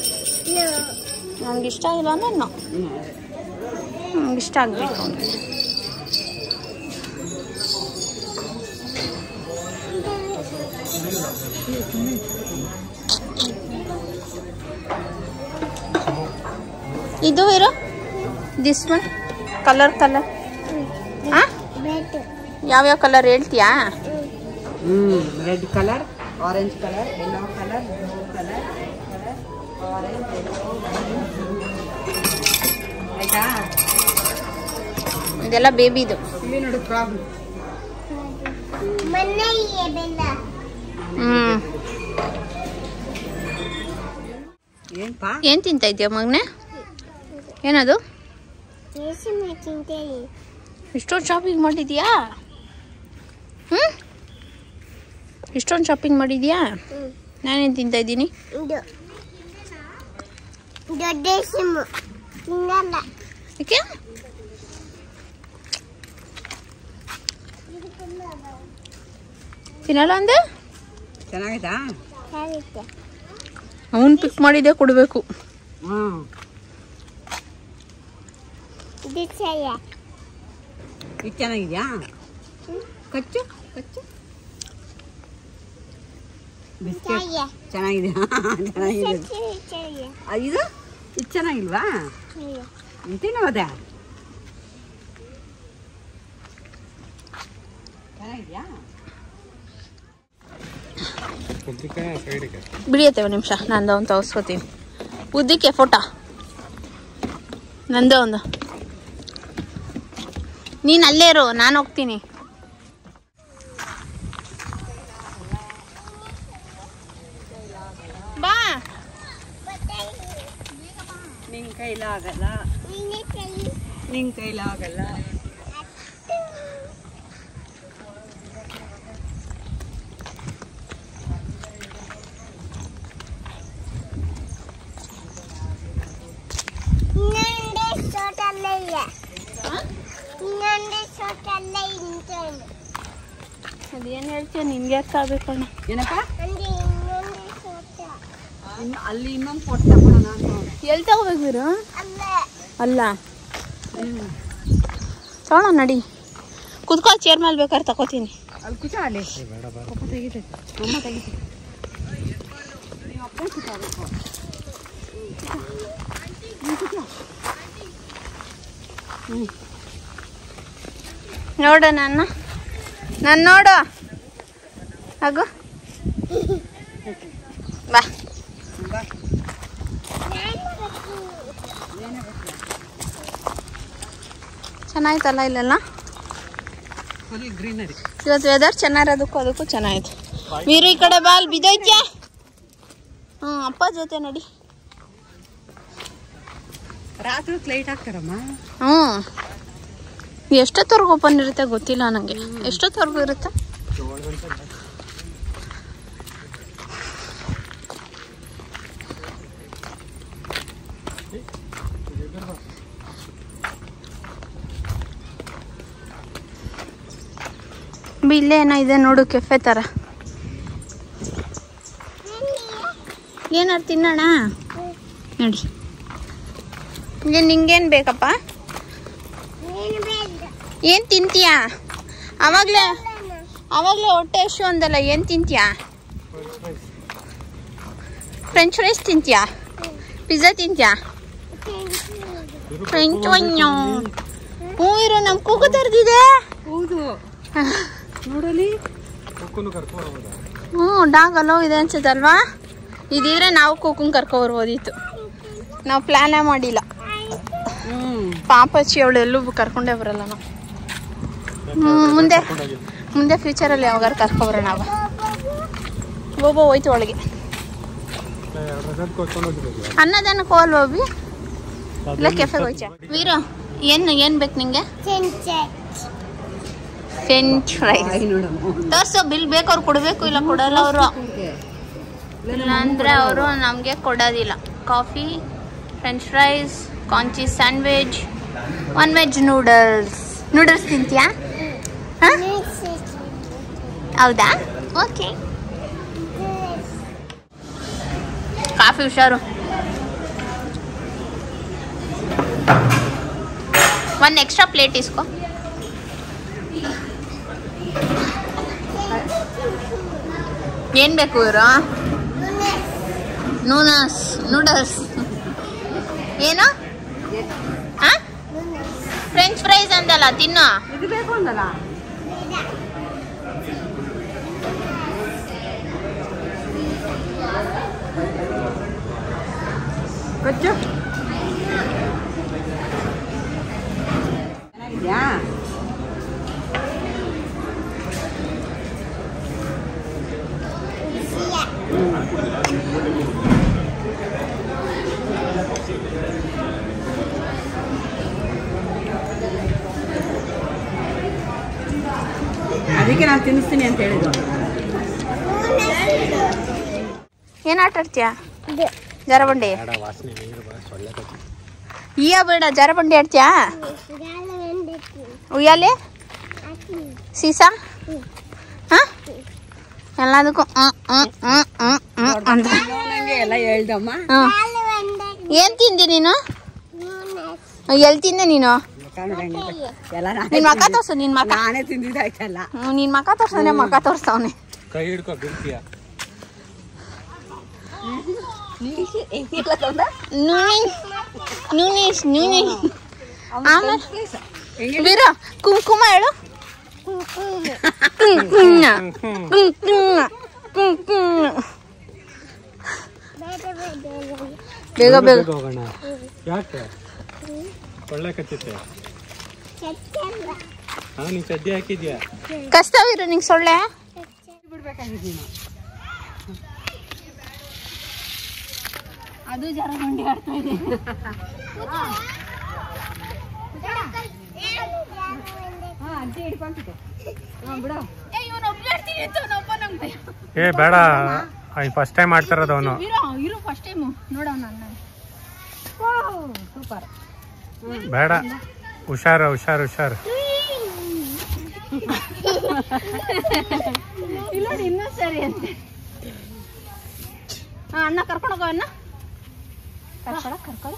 ನಮ್ಗೆ ಇಷ್ಟ ಆಗಿಲ್ಲ ಅಂದ್ರೆ ನಮ್ಗೆ ಇಷ್ಟ ಆಗಬೇಕು ಅವನಿಗೆ. ಇದು ಇರು, ದಿಸ್ ಒನ್ ಕಲರ್. ಯಾವ್ಯಾವ ಕಲರ್ ಹೇಳ್ತೀಯಾ? Red colour, orange colour, yellow colour, blue colour, orange, ಆಯ್ತಾ? ಇದೆಲ್ಲ ಬೇಬಿದು. ಇಲ್ಲಿ ನೋಡಿ ಪ್ರಾಬ್ಲಮ್. ಏನ್ ತಿಂತ ಇದೆಯಾ ಮಗನೆ? ಏನದು? ಇಷ್ಟೊಂದು ಶಾಪಿಂಗ್ ಮಾಡಿದ್ಯಾ? ಇಷ್ಟೊಂದು ಶಾಪಿಂಗ್ ಮಾಡಿದ್ಯಾ? ನಾನೇನು ತಿಂತಾ ಇದ್ದೀನಿ? ಯಾಕೆ? ತಿನ್ನಲ್ಲ ಅಂದೆ? ಚೆನ್ನಾಗಿತ್ತಾ? ಅವನು ಪಿಕ್ ಮಾಡಿದ್ದೆ ಕೊಡಬೇಕು. ಇದು ಚೆನ್ನಾಗಿದ್ಯಾ? ಕಚ್ಚು ಬಿಸ್ಕೆಟ್ ಚೆನ್ನಾಗಿದೆ. ಚೆನ್ನಾಗಿದೆ. ಇದು ಚೆನ್ನಾಗಿಲ್ವಾ? ತಿನ್ನೋದೆ ಚೆನ್ನಾಗಿದ್ಯಾ? ಬಿಡಿಯತ್ತೆ ಒಂದು ನಿಮಿಷ, ನಂದು ಒಂದು ತೋರಿಸ್ಕೋತೀನಿ. ಉದ್ದಕ್ಕೆ ಫೋಟೋ ನಂದೇ ಒಂದು. ನೀನು ಅಲ್ಲೇ ಇರು, ನಾನು ಹೋಗ್ತೀನಿ. ಬಾ. ನಿನ್ ಕೈಲಾಗಲ್ಲ, ನಿನ್ ಕೈಲಾಗಲ್ಲ. ಅದೇನು ಹೇಳ್ತೀಯ, ನಿನ್ಗೆ ಯಾಕೆ ಆಗ್ಬೇಕಣ್ಣ? ಏನಪ್ಪ ಅಲ್ಲಿ ಇನ್ನೊಂದು ಫೋಟೋ ತಗೊಳ್ಳೋಣ ಅಂತ. ಎಲ್ಲಿ ತಗೋಬೇಕು ಬೀರು? ಅಲ್ಲ ತಗೊಳ ನಡಿ, ಕುತ್ಕೋ, ಚೇರ್ ಮೇಲೆ ಬೇಕಾದ್ರೆ ತಗೋತೀನಿ. ಅಲ್ಲಿ ಕುಚ ಅಲ್ಲಿ ಅಪ್ಪ ತೆಗಿತೆ, ಅಮ್ಮ ತೆಗಿತೆ. ನೀವು ಅಪ್ಪ ಕುತ್ಕೋಬೇಕು. ನೋಡು ನಾನು ನೋಡು ಹಾಗು ಬಾ. ಚೆನ್ನಾಯ್ತಲ್ಲ ಇಲ್ಲೆಲ್ಲ? ಗ್ರೀನರಿ. ಇವತ್ತು ವೆದರ್ ಚೆನ್ನಾಗಿರೋದಕ್ಕೂ ಅದಕ್ಕೂ ಚೆನ್ನಾಗಿತ್ತು. ವೀರು ಈ ಕಡೆ ಬಾ, ಅಲ್ಲಿ ಬಿದ್ದೋಯ್ತ್ಯಾ? ಅಪ್ಪ ಜೊತೆ ನಡಿ. ರಾತ್ರಿ ಲೈಟ್ ಹಾಕ್ತಾರಮ್ಮ. ಎಷ್ಟೊತ್ತವರೆಗೂ ಓಪನ್ ಇರುತ್ತೆ ಗೊತ್ತಿಲ್ಲ ನನಗೆ. ಎಷ್ಟೊತ್ತವರೆಗೂ ಇರುತ್ತೆ? ಇಲ್ಲೇ ಏನೋ ಇದೆ ನೋಡು, ಕೆಫೆ ಥರ. ಏನಾರು ತಿನ್ನೋಣ ನೋಡಿ. ನಿಂಗೇನು ಬೇಕಪ್ಪ? ಏನು ತಿಂತೀಯಾ? ಅವಾಗಲೇ ಹೊಟ್ಟೆ ಎಷ್ಟು ಅಂದಲ್ಲ, ಏನು ತಿಂತೀಯಾ? ಫ್ರೆಂಚ್ ಫ್ರೈಸ್ ತಿಂತೀಯಾ? ಪಿಜ್ಜಾ ತಿಂತೀಯಾ? ಫ್ರೆಂಚ್ ಒಯ್ಯೋ. ಹ್ಞೂ ಇರೋ, ನಮ್ಮ ಕೂಗು ತರ್ದಿದೆ. ಹೌದು ನೋಡಲಿ. ಹ್ಞೂ ಡಾಗ್ ಅಲ್ಲೋ ಇದೆ ಅನ್ಸುತ್ತಲ್ವಾ? ಇದಿದ್ರೆ ನಾವು ಕೂಕುಂಗ್ ಕರ್ಕೊಬರ್ಬೋದಿತ್ತು. ನಾವು ಪ್ಲ್ಯಾನೇ ಮಾಡಿಲ್ಲ. ಪಾಪಚ್ಚಿ ಅವಳು ಎಲ್ಲೂ ಕರ್ಕೊಂಡೇ ಬರಲ್ಲ ನಾವು. ಮುಂದೆ ಫ್ಯೂಚರಲ್ಲಿ ಯಾವಾಗಾರು ಕರ್ಕೊಬರೋಣ ನಾವು. ಹೋಯ್ತು ಒಳಗೆ. ಅನ್ನದಾನಕ್ಕೆ ಹೋಗಲ್ವ ಒಬ್ಬಿ? ಇಲ್ಲ ಕೆಫೆಗೆ ಹೋಯ್ಚ. ವೀರು ಏನು ಬೇಕು ನಿಂಗೆ? ಫ್ರೆಂಚ್ ಫ್ರೈಸ್ ತೋರ್ಸು. ಬಿಲ್ ಬೇಕು, ಅವ್ರು ಕೊಡಬೇಕು. ಇಲ್ಲ ಕೊಡಲ್ಲ ಅವರು. ಇಲ್ಲಾಂದರೆ ಅವರು ನಮಗೆ ಕೊಡೋದಿಲ್ಲ. Coffee, french fries, corn cheese sandwich, 1 veg noodles ತಿಂತೀಯಾ? ಹಾಂ ಹೌದಾ? ಓಕೆ. ಕಾಫಿ ಹುಷಾರು. 1 ಎಕ್ಸ್ಟ್ರಾ ಪ್ಲೇಟ್ ಇಸ್ಕೋ. ಏನು ಬೇಕು ಇವರು? ನೂಡಲ್ಸ್ ಏನು? ಹಾಂ ಫ್ರೆಂಚ್ ಫ್ರೈಸ್ ಅಂದಲ್ಲ, ತಿನ್ನು. ಇದು ಬೇಕು ಅಂದಲ್ಲ. ಗೊಜ್ಜು ಚೆನ್ನಾಗಿದ್ಯಾ? ಅದಕ್ಕೆ ನಾನು ತಿನ್ನಿಸ್ತೀನಿ ಅಂತ ಹೇಳಿದ್ದು. ಏನು ಆಟ ಆಡ್ತೀಯಾ? ಜಾರಬಂಡಿ. ಈಗ ಬೇಡ, ಜಾರಬಂಡಿ ಆಡ್ತೀಯಾ? ಉಯ್ಯಾಲೆ, ಸೀಸಾ, ಹಾಂ ಎಲ್ಲದಕ್ಕೂ ಅಂತ ಎಲ್ಲ ಹೇಳ್ದಮ್ಮ. ಏನು ತಿಂದಿ ನೀನು? ಎಲ್ಲಿ ತಿಂದೆ ನೀನು? ನಿನ್ ಮಕ್ಕ ತೋರ್ಸು. ನಿನ್ ಮಕ್ಕ ನಾನೇ ತಿಂದಿದ್ದಾಯ್ತಲ್ಲ. ನಿನ್ ಮಕ್ಕ ತೋರ್ಸವನೆ, ಮಕ್ಕ ತೋರ್ಸವನೆ. ಕೈ ಹಿಡ್ಕೊ ಬಿಡ್ತೀಯ. ವೀರ ಕುಂಕುಮ ಹೇಳು. ಬೇಗ ಬೇಗ ಹೋಗೋಣ. ಯಾಕೆ ಒಳ್ಳೆ ಕಚ್ಚಿತ್ತೆ? ನೀನ್ ಚಡ್ಡಿ ಹಾಕಿದ್ಯಾ? ಕಷ್ಟವೀರ ನಿಂಗೆ ಸೊಳ್ಳೆ ಅದು ಜಾರಗೊಂಡಿ ಆಡ್ತಾ ಇದೆ. ಏ ಬೇಡ, ಫಸ್ಟ್ ಟೈಮ್ ಆಡ್ತಾರದು ಅವನು. ಇರು ಫಸ್ಟ್ ಟೈಮ್ ನೋಡೋಣ. ಸೂಪರ್. ಬೇಡ, ಹುಷಾರು ಹುಷಾರು ಹುಷಾರು. ಇಲ್ಲ ಇನ್ನೂ ಸರಿ ಅಂತೆ. ಅಣ್ಣ ಕರ್ಕೊಂಡು ಹೋಗೋ. ಅಣ್ಣ ಕರ್ಕೊಳ್ಳ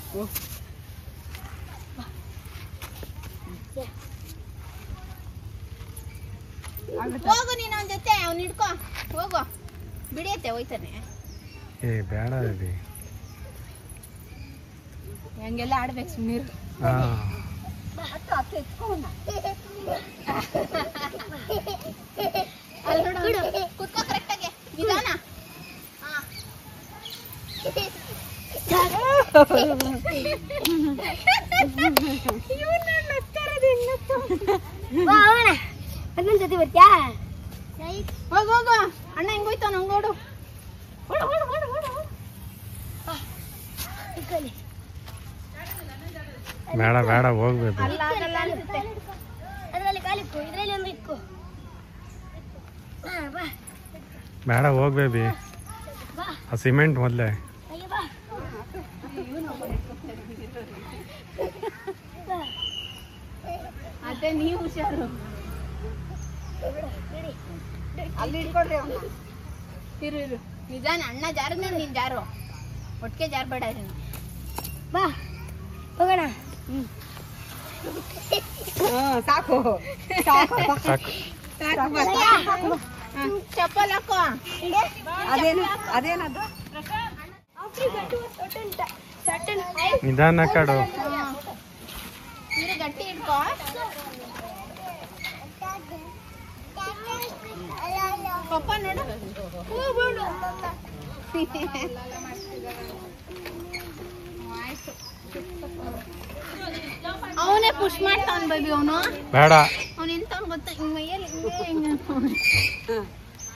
ಹೋಗು ನೀನು ಅವನ ಜೊತೆ. ಅವ್ನು ಹಿಡ್ಕೊ ಹೋಗು. ಬಿಡಿಯತ್ತೆ ಹೋಯ್ತಾನೆ. ಏ ಬೇಡ ಬೇಬಿ, ಹಂಗೆಲ್ಲ ಆಡ್ಬೇಕು ಸುಮ್ಮನೆ. ಕುತ್ಕೋ ಕರೆಕ್ಟಾಗಿ ನಿಧಾನ. ಜೊತೆ ಬರ್ತ್ಯಾ? ಹೋಗು ಹೋಗು. ಅಣ್ಣ ಹೆಂಗೋಯ್ತಾವ ನಂಗೋಡು. ಬೇಡ ಬೇಡ ಹೋಗ್ಬೇಕು. ಅದ್ರಲ್ಲಿ ಕಾಲಿಕ್ಕು, ಇದ್ರಲ್ಲಿ ಒಂದು ಇಕ್ಕು. ಬೇಡ ಹೋಗ್ಬೇಬಿ, ಆ ಸಿಮೆಂಟ್ ಮೊದಲೇ. ಅದೇ ನೀವು ಹುಷಾರು. ಅಲ್ಲಿ ಹಿಡ್ಕೊಡ್ರಿ ಅವನ್ನ. ಇರು ಇರು ನಿಜಾನ. ಅಣ್ಣ ಜಾರದ್ಮೇಲೆ ನೀನ್ ಜಾರು. ಒಟ್ಟಿಗೆ ಜಾರ್ಬೇಡ. ಬಾ ಹೋಗೋಣ. ಸಾಕು ಸಾಕು. ಚಪ್ಪಲ್ ಹಾಕೋ. ಅದೇನದು? ನಿಧಾನ ಕಾಡು. ಇರು ಗಟ್ಟಿ ಹಿಡ್ಕೋ. ಪಪ್ಪ ನೋಡು. ಅವನೇ ಪುಷ್ ಮಾಡ್ತಾನ ಬೇಬಿ. ಅವನು ಬೇಡ. ಅವನು ಎಂತವನು ಗೊತ್ತಾ? ಹಿಂಗ್ ಮೈಯಲ್ಲಿ ಹಿಂಗೆ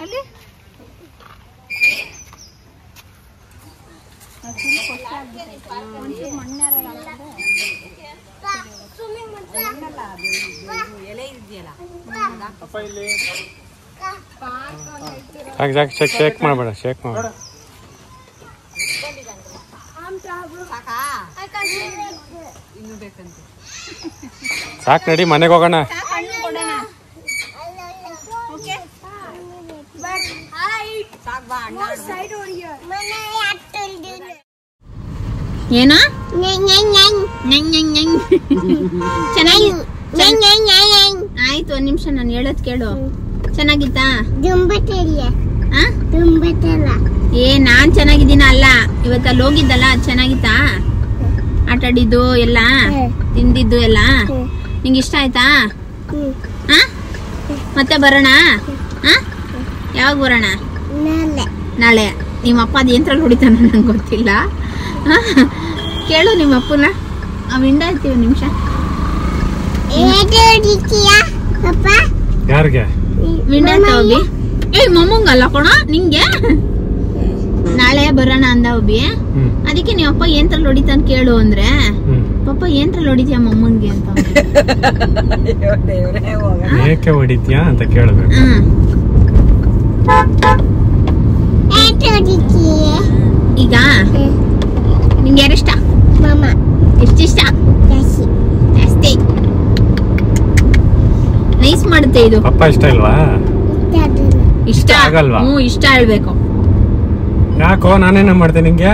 ಅಲ್ಲಿ ಎಲೆ ಇದೆಯಲ್ಲ, ಶೇಕ್ ಮಾಡಬೇಡ, ಶೇಕ್ ಮಾಡಬೇಡ. ಇನ್ನು ಬೇಕಂತ. ಸಾಕು, ನಡಿ ಮನೆಗೆ ಹೋಗೋಣ. ಏನ ಚೆನ್ನಾಗಿ ಆಯ್ತು. ಒಂದ್ ನಿಮಿಷ ನಾನು ಹೇಳೋದ್ ಕೇಳು. ಚೆನ್ನಾಗಿತ್ತಾ? ಏ ನಾನ್ ಚೆನ್ನಾಗಿದ್ದೀನ ಅಲ್ಲ, ಇವತ್ತಲ್ಲಿ ಹೋಗಿದ್ದಲ್ಲ, ಚೆನ್ನಾಗಿತ್ತಾ? ಆಟ ಆಡಿದ್ದು ಎಲ್ಲ, ತಿಂದಿದ್ದು ಎಲ್ಲ ನಿಂಗೆ ಇಷ್ಟ ಆಯ್ತಾ? ಮತ್ತೆ ಬರೋಣ? ಯಾವಾಗ ಬರೋಣ? ನಾಳೆ. ನಿಮ್ಮಪ್ಪ ಅದು ಯಂತ್ರಲ್ಲಿ ಹೊಡಿತಾನ ನಂಗೆ ಗೊತ್ತಿಲ್ಲ. ಕೇಳು ನಿಮ್ಮ ಅಪ್ಪನ. ವಿಂಡ ಆಯ್ತೀವಿ ನಿಮಿಷ. ಯಾರಿಗೆ ವಿಂಡ ಹೋಗಿ? ಏ ಮೊಮ್ಮಂಗಲ್ಲ ಕೊಣ ನಿಂಗೆ. ನಾಳೆ ಬರೋಣ ಅಂದ ಒಬ್ಬಿ. ಅದಕ್ಕೆ ನಿಮ್ಮ ಅಪ್ಪ ಯಂತ್ರಲ್ಲಿ ಹೊಡಿತಾನ ಕೇಳು ಅಂದ್ರೆ, ಪಪ್ಪ ಯಂತ್ರಲ್ಲಿ ಹೊಡಿತೀಯ ಮೊಮ್ಮನ್ಗೆ ಅಂತ. ಏಕೆ ಹೊಡಿತೀಯಾ ಅಂತ ಕೇಳಬೇಕು. ಈಗ ನಿಂಗೆ ಯಾರಿಷ್ಟ? ಎಷ್ಟಿಷ್ಟ? ಜಾಸ್ತಿ. ನೈಸ್ ಮಾಡುತ್ತೆ ಇದು. ಪಪ್ಪ ಇಷ್ಟ ಇಲ್ವಾ? ಇಷ್ಟ ಆಗಲ್ವಾ? ಇಷ್ಟ ಹೇಳ್ಬೇಕು. ಯಾಕೋ ನಾನೇನ ಮಾಡ್ದೆ ನಿಂಗೆ?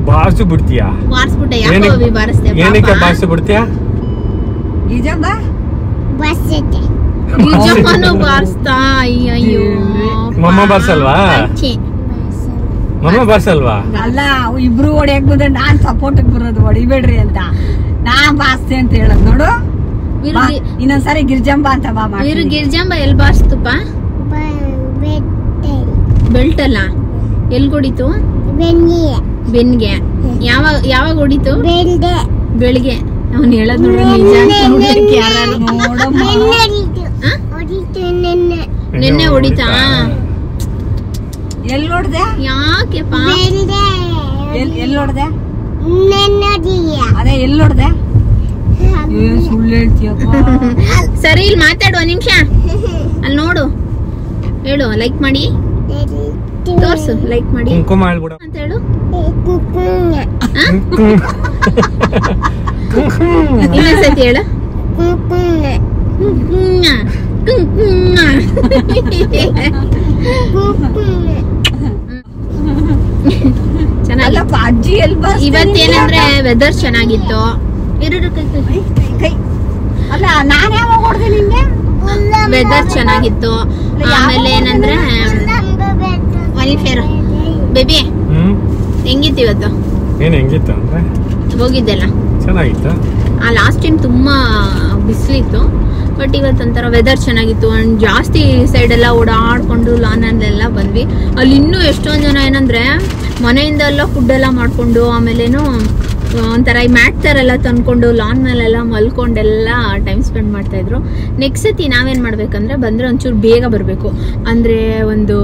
ಬಾರ್ಸು ಬಿಡ್ತೀಯಾ? ಬಾರಿಸ್ಬಿಟ್ಟೆ. ಯಾಕೆ ಬಾರಿಸ್ದೆ? ಏನಕ್ಕೆ ಬಾರ್ಸು ಬಿಡ್ತೀಯಾ? ನಿಜಮ್ಮನು ಬಾರಿಸ್ತಾ? ಅಯ್ಯೋ ಮಮ್ಮ ಬಾರ್ಸಲ್ವಾ? ಮಮ್ಮ ಬಾರ್ಸಲ್ವಾ? ಅಲ್ಲ ಇಬ್ರು ಹೊಡಿಯಕ್ ಬಂದ್ರೆ ನಾನ್ ಸಪೋರ್ಟ್ ಬರೋದು ಹೊಡಿಬೇಡ್ರಿ ಅಂತ ನಾ ಬಾಸ್ತೆ ಅಂತ ಹೇಳದ್ ನೋಡು. ಬಾ, ಇನ್ನೊಂದ್ಸರಿ ಗಿರ್ಜಂಬ ಅಂತ ಬಾ ಮಾಡಿ. ವೀರು ಗಿರ್ಜಂಬ ಎಲ್ ಬಾರ್ಸ್ತುಪ್ಪ? ಬೆಲ್ಟ್ ಅಲ್ಲ, ಎಲ್ ಹೊಡಿತು? ಬೆನ್ಗೆ. ಯಾವಾಗ ಹೊಡಿತು? ಬೆಳಿಗ್ಗೆ. ಅವ್ನು ಹೇಳದ್ ನೋಡು ನಿಜ ನೋಡಕ್ಕೆ ಯಾರು ನಿನ್ನೆ ಹೊಡಿತಾ? ಎಲ್ಲಿ ನೋಡ್ದೆ? ಯಾಕೆಪ್ಪ? ಎಲ್ಲಿ ನೋಡ್ದೆ? ಅದೇ ಎಲ್ಲಿ ನೋಡ್ದೆ? ಸುಳ್ಳು ಹೇಳ್ತೀಯಪ್ಪ. ಸರಿ ಇಲ್ಲಿ ಮಾತಾಡುವ ನಿಮಿಷ. ಅಲ್ಲಿ ನೋಡು, ಹೇಳು ಲೈಕ್ ಮಾಡಿ ತೋರ್ಸು, ಲೈಕ್ ಮಾಡಿ ಕುಂಕುಮ ಹೇಳ್ಬಿಡು ಅಂತ ಹೇಳು. ಇನ್ನೊಂದ್ಸತಿ ಹೇಳು. ಅಲ್ಲಪ್ಪ ಅಜ್ಜಿ ಎಲ್ಲಿ ಇವತ್ತೇನಂದ್ರೆ ವೆದರ್ ಚೆನ್ನಾಗಿತ್ತು. ಕೈ ಅಲ್ಲ ನಾನ್ ಯಾವಾಗ ಹೊಡ್ದೆ ನಿಂಗೆ? ವೆದರ್ ಚೆನ್ನಾಗಿತ್ತು. ಆಮೇಲೆ ಏನಂದ್ರೆ ಬೇಬಿ ಹೆಂಗಿತ್ತು ಇವತ್ತು? ಏನ್ ಹೆಂಗಿತ್ತು ಅಂದ್ರೆ ಹೋಗಿದ್ದೆಲ್ಲ ಚೆನ್ನಾಗಿತ್ತು. ಆ ಲಾಸ್ಟ್ ಟೈಮ್ ತುಂಬಾ ಬಿಸಿಲಿತ್ತು, ಬಟ್ ಇವತ್ತೊಂಥರ ವೆದರ್ ಚೆನ್ನಾಗಿತ್ತು. ಅಂಡ್ ಜಾಸ್ತಿ ಸೈಡ್ ಎಲ್ಲ ಓಡಾಡ್ಕೊಂಡು ಲಾನ್ ಅಲ್ಲೆಲ್ಲ ಬಂದ್ವಿ. ಅಲ್ಲಿ ಇನ್ನೂ ಎಷ್ಟೊಂದು ಜನ ಏನಂದ್ರೆ ಮನೆಯಿಂದ ಎಲ್ಲ ಫುಡ್ ಎಲ್ಲ ಮಾಡ್ಕೊಂಡು ಆಮೇಲೇನು ಒಂಥರ ಈ ಮ್ಯಾಟ್ ಥರ ಎಲ್ಲ ತಂದ್ಕೊಂಡು ಲಾನ್ ಮೇಲೆಲ್ಲ ಮಲ್ಕೊಂಡೆಲ್ಲ ಟೈಮ್ ಸ್ಪೆಂಡ್ ಮಾಡ್ತಾ ಇದ್ರು. ನೆಕ್ಸ್ಟ್ ಸತಿ ನಾವೇನ್ ಮಾಡ್ಬೇಕಂದ್ರೆ ಬಂದ್ರೆ ಒಂಚೂರು ಬೇಗ ಬರಬೇಕು. ಅಂದ್ರೆ ಒಂದು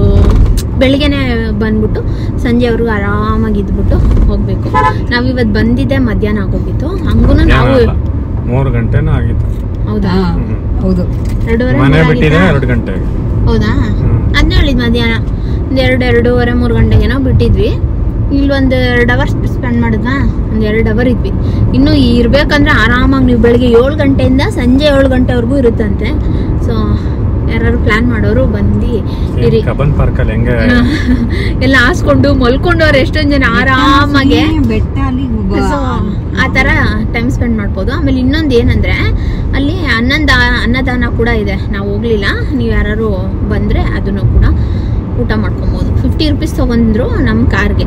ಬೆಳಿಗ್ಗೆನೆ ಬಂದ್ಬಿಟ್ಟು ಸಂಜೆವರೆಗೂ ಆರಾಮಾಗಿ ಇದ್ಬಿಟ್ಟು ಹೋಗ್ಬೇಕು. ನಾವಿವತ್ತು ಬಂದಿದ್ದೆ ಮಧ್ಯಾಹ್ನ ಆಗೋಗಿತ್ತು. ಹಂಗೂ ನಾವು 3 ಗಂಟೆನೂ ಆಗಿತ್ತು. ಹೌದಾ? ಹೌದು, 2:30 ಗಂಟೆ. ಹೌದಾ? ಅದನ್ನ ಹೇಳಿದ್ ಮಧ್ಯಾಹ್ನ 2:30 3 ಗಂಟೆಗೇನೋ ಬಿಟ್ಟಿದ್ವಿ. ಇಲ್ಲಿ ಒಂದು 2 ಅವರ್ ಸ್ಪೆಂಡ್ ಮಾಡಿದ್ವಾ, ಒಂದು 2 ಅವರ್ ಇದ್ವಿ. ಇನ್ನು ಇರ್ಬೇಕಂದ್ರೆ ಆರಾಮಾಗಿ ನೀವು ಬೆಳಿಗ್ಗೆ 7 ಗಂಟೆಯಿಂದ ಸಂಜೆ 7 ಗಂಟೆವರೆಗೂ ಇರುತ್ತಂತೆ. ಸೊ ಯಾರು ಪ್ಲಾನ್ ಮಾಡೋರು ಬಂದು ಇರಿ. ಕಬ್ಬನ್ ಪಾರ್ಕ್ ಅಲ್ಲಿ ಹೆಂಗೆ ಎಲ್ಲ ಹಾಸ್ಕೊಂಡು ಮಲ್ಕೊಂಡವ್ರು ಎಷ್ಟೊಂದ್ ಜನ ಆರಾಮಾಗೆ ಬೆಟ್ಟ ಅಲ್ಲಿ ಆ ತರ ಟೈಮ್ ಸ್ಪೆಂಡ್ ಮಾಡ್ಬೋದು. ಆಮೇಲೆ ಇನ್ನೊಂದು ಏನಂದ್ರೆ ಅಲ್ಲಿ ಅನ್ನದಾನ ಕೂಡ ಇದೆ. ನಾವು ಹೋಗ್ಲಿಲ್ಲ, ನೀವು ಯಾರು ಬಂದ್ರೆ ಅದನ್ನು ಕೂಡ ಊಟ ಮಾಡ್ಕೊಬೋದು. 50 ರೂಪೀಸ್ ತಗೊಂಡ್ರು ನಮ್ಮ ಕಾರ್ಗೆ.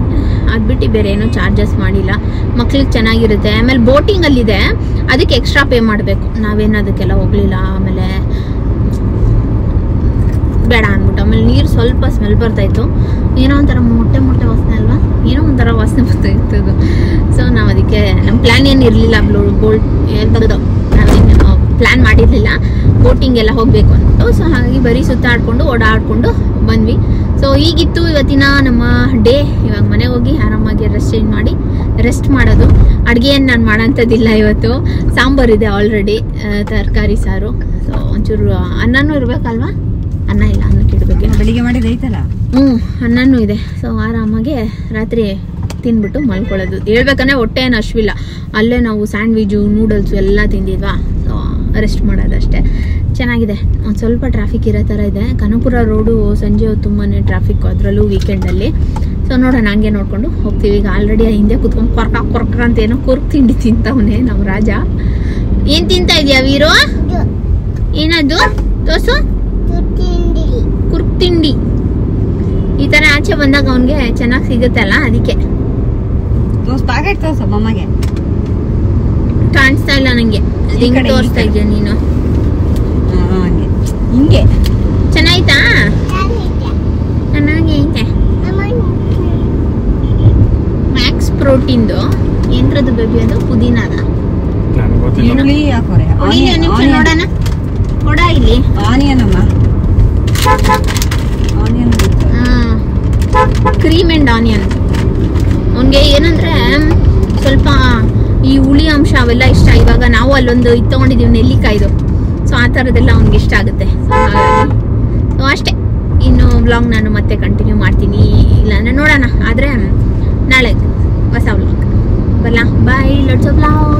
ಅದು ಬಿಟ್ಟು ಬೇರೆ ಏನೂ ಚಾರ್ಜಸ್ ಮಾಡಿಲ್ಲ. ಮಕ್ಳಿಗೆ ಚೆನ್ನಾಗಿರುತ್ತೆ. ಆಮೇಲೆ ಬೋಟಿಂಗ್ ಅಲ್ಲಿದೆ, ಅದಕ್ಕೆ ಎಕ್ಸ್ಟ್ರಾ ಪೇ ಮಾಡಬೇಕು. ನಾವೇನು ಅದಕ್ಕೆಲ್ಲ ಹೋಗ್ಲಿಲ್ಲ. ಆಮೇಲೆ ಬೇಡ ಅಂದ್ಬಿಟ್ಟು ಆಮೇಲೆ ನೀರು ಸ್ವಲ್ಪ ಸ್ಮೆಲ್ ಬರ್ತಾಯಿತ್ತು. ಏನೋ ಒಂಥರ ಮೊಟ್ಟೆ ವಾಸನೆ ಅಲ್ವಾ, ಏನೋ ಒಂಥರ ವಾಸನೆ ಬರ್ತಾಯಿತ್ತು ಅದು. ಸೊ ನಾವು ಅದಕ್ಕೆ ನಮ್ಮ ಪ್ಲ್ಯಾನ್ ಏನು ಇರಲಿಲ್ಲ. ನಾವೇನು ಪ್ಲ್ಯಾನ್ ಮಾಡಿರಲಿಲ್ಲ ಬೋಟಿಂಗ್ ಎಲ್ಲ ಹೋಗಬೇಕು ಅಂದ್ಬಿಟ್ಟು. ಸೊ ಹಾಗಾಗಿ ಬರೀ ಸುತ್ತಾಡ್ಕೊಂಡು ಓಡಾಡ್ಕೊಂಡು ಬಂದ್ವಿ. ಸೊ ಹೀಗಿತ್ತು ಇವತ್ತಿನ ನಮ್ಮ ಡೇ. ಇವಾಗ ಮನೆಗೆ ಹೋಗಿ ಆರಾಮಾಗಿ ರೆಸ್ಟ್ ಮಾಡೋದು. ಅಡುಗೆಯನ್ನು ನಾನು ಮಾಡೋಂಥದ್ದಿಲ್ಲ ಇವತ್ತು. ಸಾಂಬಾರಿದೆ ಆಲ್ರೆಡಿ, ತರಕಾರಿ ಸಾರು. ಸೊ ಒಂಚೂರು ಅನ್ನನೂ ಇರಬೇಕಲ್ವಾ? ಅನ್ನ ಇಲ್ಲ, ಅನ್ನಕ್ಕೆ ಇಡಬೇಕು. ಬೆಳಿಗ್ಗೆ ಮಾಡಿದೈತಲ್ಲ. ಅನ್ನನೂ ಇದೆ. ಸೊ ಆರಾಮಾಗಿ ರಾತ್ರಿ ತಿಂದ್ಬಿಟ್ಟು ಮಲ್ಕೊಳ್ಳೋದು. ಹೇಳ್ಬೇಕಂದ್ರೆ ಹೊಟ್ಟೆ ಏನು ಹಶ್ವಿಲ್ಲ. ಅಲ್ಲೇ ನಾವು ಸ್ಯಾಂಡ್ವಿಚು ನೂಡಲ್ಸು ಎಲ್ಲ ತಿಂದಿದ್ವಾ. So rest ಮಾಡೋದಷ್ಟೇ. ಚೆನ್ನಾಗಿದೆ. ಒಂದು ಸ್ವಲ್ಪ ಟ್ರಾಫಿಕ್ ಇರೋ ಥರ ಇದೆ. ಕನಕಪುರ ರೋಡು ಸಂಜೆ ಹೊತ್ತು ತುಂಬಾ ಟ್ರಾಫಿಕ್, ಅದರಲ್ಲೂ ವೀಕೆಂಡಲ್ಲಿ. ಸೊ ನೋಡೋಣ, ಹಂಗೆ ನೋಡ್ಕೊಂಡು ಹೋಗ್ತೀವಿ. ಈಗ ಆಲ್ರೆಡಿ ಹಿಂದೆ ಕುತ್ಕೊಂಡು ಕೊರ್ಕ ಅಂತ ಏನೋ ಕುರ್ಕ್ ತಿಂಡಿ ತಿಂತವನೇ ನಮ್ಮ ರಾಜ. ಏನು ತಿಂತಾ ಇದೆಯಾ ವೀರು? ಏನದು ತೋಸು? ಕುರ್ಕ್ ತಿಂಡಿ. ಈ ಥರ ಆಚೆ ಬಂದಾಗ ಅವನಿಗೆ ಚೆನ್ನಾಗಿ ಸಿಗುತ್ತಲ್ಲ, ಅದಕ್ಕೆ. ಪ್ಯಾಕೆಟ್ ತೋರ್ಸು ಮಮ್ಮಗೆ. ಕಾಣಿಸ್ತಾ ಇಲ್ಲ ನಂಗೆ. ಹೆಂಗ್ ತೋರಿಸ್ತಾ ಇದೆಯಾ ನೀನು? ಹಿಂಗೆ ಚೆನ್ನಾಯ್ತಾ? ಚೆನ್ನಾಗಿ ಐತೆ. ಮ್ಯಾಕ್ಸ್ ಪ್ರೋಟೀನ್ದು ಏನ್ರದ್ದು ಬೇಬಿ? ಅದು ಪುದೀನಾದ. ಈರುಳ್ಳಿ ಹಾಕೋರೆ. ನೋಡೋಣ, ಕೊಡ ಇಲ್ಲಿ. ಆನಿಯನ್ ಅಮ್ಮ, ಆನಿಯನ್. Cream and onion. ಅವನಿಗೆ ಏನಂದ್ರೆ ಸ್ವಲ್ಪ ಈ ಹುಳಿ ಅಂಶ ಅವೆಲ್ಲ ಇಷ್ಟ. ಇವಾಗ ನಾವು ಅಲ್ಲೊಂದು ಇದು ತೊಗೊಂಡಿದ್ದೀವಿ, ನೆಲ್ಲಿಕಾಯ್ದು. ಸೊ ಆ ಥರದ್ದೆಲ್ಲ ಅವ್ನಿಗೆ ಇಷ್ಟ ಆಗುತ್ತೆ. ಸೊ ಅಷ್ಟೇ. ಇನ್ನು ವ್ಲಾಗ್ ನಾನು ಮತ್ತೆ ಕಂಟಿನ್ಯೂ ಮಾಡ್ತೀನಿ, ಇಲ್ಲ ನೋಡೋಣ. ಆದರೆ ನಾಳೆ ಹೊಸ ವ್ಲಾಗ್ ಬರಲ್ಲ. ಬಾಯ್, ಲಾಟ್ಸ್ ಆಫ್ ಲವ್.